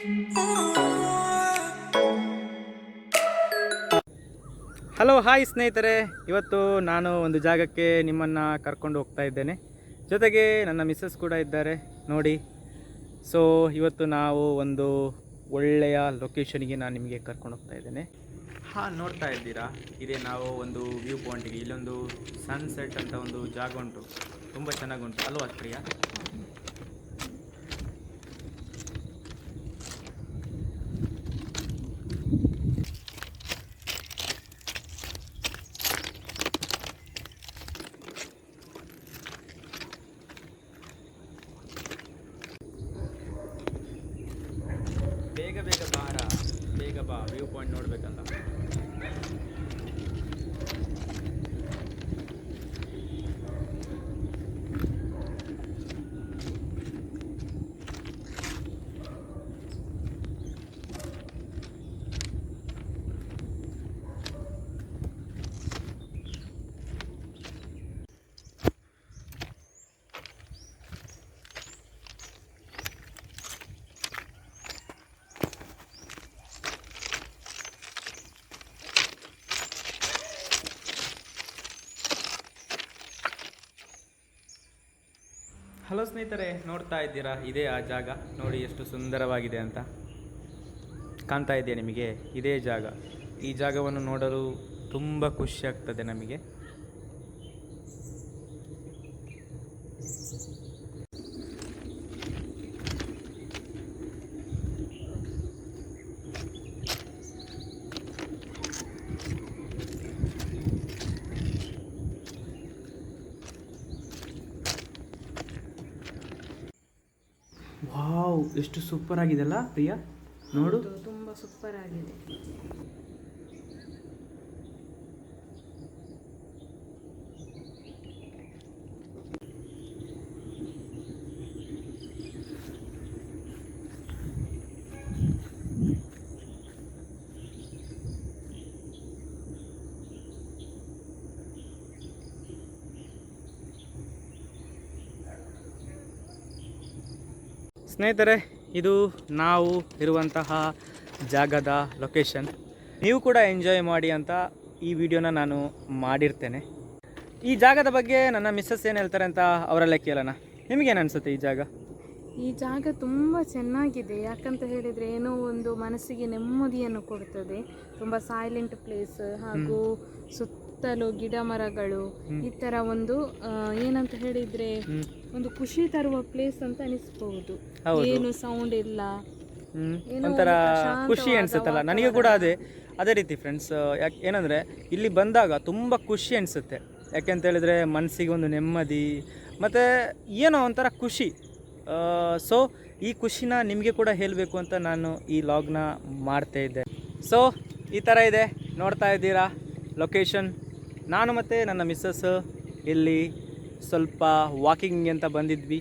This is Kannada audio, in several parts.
ಹಲೋ ಹಾಯ್ ಸ್ನೇಹಿತರೆ, ಇವತ್ತು ನಾನು ಒಂದು ಜಾಗಕ್ಕೆ ನಿಮ್ಮನ್ನು ಕರ್ಕೊಂಡು ಹೋಗ್ತಾ ಇದ್ದೇನೆ. ಜೊತೆಗೆ ನನ್ನ ಮಿಸ್ಸಸ್ ಕೂಡ ಇದ್ದಾರೆ ನೋಡಿ. ಸೊ ಇವತ್ತು ನಾವು ಒಂದು ಒಳ್ಳೆಯ ಲೊಕೇಶನ್ಗೆ ನಾನು ನಿಮಗೆ ಕರ್ಕೊಂಡು ಹೋಗ್ತಾ ಇದ್ದೇನೆ. ನೋಡ್ತಾ ಇದ್ದೀರಾ, ಇದೇ ನಾವು ಒಂದು ವ್ಯೂ ಪಾಯಿಂಟಿಗೆ. ಇಲ್ಲೊಂದು ಸನ್ಸೆಟ್ ಅಂತ ಒಂದು ಜಾಗ ಉಂಟು, ತುಂಬ ಚೆನ್ನಾಗುಂಟು ಅಲ್ವಾ ಪ್ರಿಯಾ? ಬೇಗ ಬೇಗ ಬಾರ, ಬೇಗ ಬಾ, ವ್ಯೂ ಪಾಯಿಂಟ್ ನೋಡಬೇಕಲ್ಲ. ಹಲೋ ಸ್ನೇಹಿತರೆ, ನೋಡ್ತಾ ಇದ್ದೀರಾ, ಇದೇ ಆ ಜಾಗ. ನೋಡಿ ಎಷ್ಟು ಸುಂದರವಾಗಿದೆ ಅಂತ ಕಾಣ್ತಾ ಇದೆಯಾ ನಿಮಗೆ? ಇದೇ ಜಾಗ. ಈ ಜಾಗವನ್ನು ನೋಡಲು ತುಂಬ ಖುಷಿ ಆಗ್ತದೆ ನಮಗೆ. ವಾವ್, ಎಷ್ಟು ಸೂಪರ್ ಆಗಿದೆಲ್ಲ ಪ್ರಿಯಾ, ನೋಡು. ತುಂಬಾ ಸೂಪರ್ ಆಗಿದೆ. ಸ್ನೇಹಿತರೆ, ಇದು ನಾವು ಇರುವಂತಹ ಜಾಗದ ಲೊಕೇಶನ್. ನೀವು ಕೂಡ ಎಂಜಾಯ್ ಮಾಡಿ ಅಂತ ಈ ವಿಡಿಯೋನ ನಾನು ಮಾಡಿರ್ತೇನೆ. ಈ ಜಾಗದ ಬಗ್ಗೆ ನನ್ನ ಮಿಸ್ಸಸ್ ಏನು ಹೇಳ್ತಾರೆ ಅಂತ ಅವರಲ್ಲೇ ಕೇಳೋಣ. ನಿಮಗೇನು ಅನಿಸುತ್ತೆ ಈ ಜಾಗ? ಈ ಜಾಗ ತುಂಬ ಚೆನ್ನಾಗಿದೆ. ಯಾಕಂತ ಹೇಳಿದರೆ ಏನೋ ಒಂದು ಮನಸ್ಸಿಗೆ ನೆಮ್ಮದಿಯನ್ನು ಕೊಡ್ತದೆ. ತುಂಬ ಸೈಲೆಂಟ್ ಪ್ಲೇಸ್, ಹಾಗೂ ಸುತ್ತಲೂ ಗಿಡ ಮರಗಳು, ಈ ಥರ ಒಂದು ಏನಂತ ಹೇಳಿದರೆ ಒಂದು ಖುಷಿ ತರುವ ಪ್ಲೇಸ್ ಅಂತ ಅನಿಸ್ಬಹುದು. ಏನು ಸೌಂಡ್ ಇಲ್ಲ, ಒಂಥರ ಖುಷಿ ಅನಿಸುತ್ತಲ್ಲ. ನನಗೆ ಕೂಡ ಅದೇ ರೀತಿ ಫ್ರೆಂಡ್ಸ್. ಏನಂದರೆ ಇಲ್ಲಿ ಬಂದಾಗ ತುಂಬ ಖುಷಿ ಅನಿಸುತ್ತೆ. ಯಾಕೆಂತ ಹೇಳಿದರೆ ಮನಸ್ಸಿಗೆ ಒಂದು ನೆಮ್ಮದಿ ಮತ್ತು ಏನೋ ಒಂಥರ ಖುಷಿ. ಸೊ ಈ ಖುಷಿನ ನಿಮಗೆ ಕೂಡ ಹೇಳಬೇಕು ಅಂತ ನಾನು ಈ ಲಾಗ್ನ ಮಾಡ್ತಾ ಇದ್ದೆ. ಸೊ ಈ ಥರ ಇದೆ, ನೋಡ್ತಾ ಇದ್ದೀರಾ ಲೊಕೇಶನ್. ನಾನು ಮತ್ತು ನನ್ನ ಮಿಸ್ಸಸ್ ಇಲ್ಲಿ ಸ್ವಲ್ಪ ವಾಕಿಂಗ್ ಅಂತ ಬಂದಿದ್ವಿ.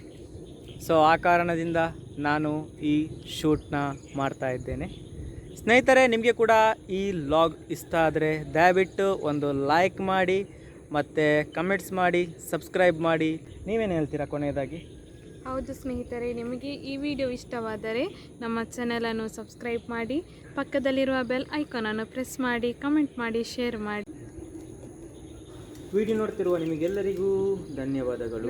ಸೊ ಆ ಕಾರಣದಿಂದ ನಾನು ಈ ಶೂಟ್ನ ಮಾಡ್ತಾ ಇದ್ದೇನೆ. ಸ್ನೇಹಿತರೆ, ನಿಮಗೆ ಕೂಡ ಈ ಲಾಗ್ ಇಷ್ಟ ಆದರೆ ದಯವಿಟ್ಟು ಒಂದು ಲೈಕ್ ಮಾಡಿ ಮತ್ತು ಕಮೆಂಟ್ಸ್ ಮಾಡಿ, ಸಬ್ಸ್ಕ್ರೈಬ್ ಮಾಡಿ. ನೀವೇನು ಹೇಳ್ತೀರಾ ಕೊನೆಯದಾಗಿ? ಹೌದು ಸ್ನೇಹಿತರೆ, ನಿಮಗೆ ಈ ವಿಡಿಯೋ ಇಷ್ಟವಾದರೆ ನಮ್ಮ ಚಾನಲನ್ನು ಸಬ್ಸ್ಕ್ರೈಬ್ ಮಾಡಿ, ಪಕ್ಕದಲ್ಲಿರುವ ಬೆಲ್ ಐಕಾನನ್ನು ಪ್ರೆಸ್ ಮಾಡಿ, ಕಮೆಂಟ್ ಮಾಡಿ, ಶೇರ್ ಮಾಡಿ. ವಿಡಿಯೋ ನೋಡ್ತಿರುವ ನಿಮಗೆಲ್ಲರಿಗೂ ಧನ್ಯವಾದಗಳು.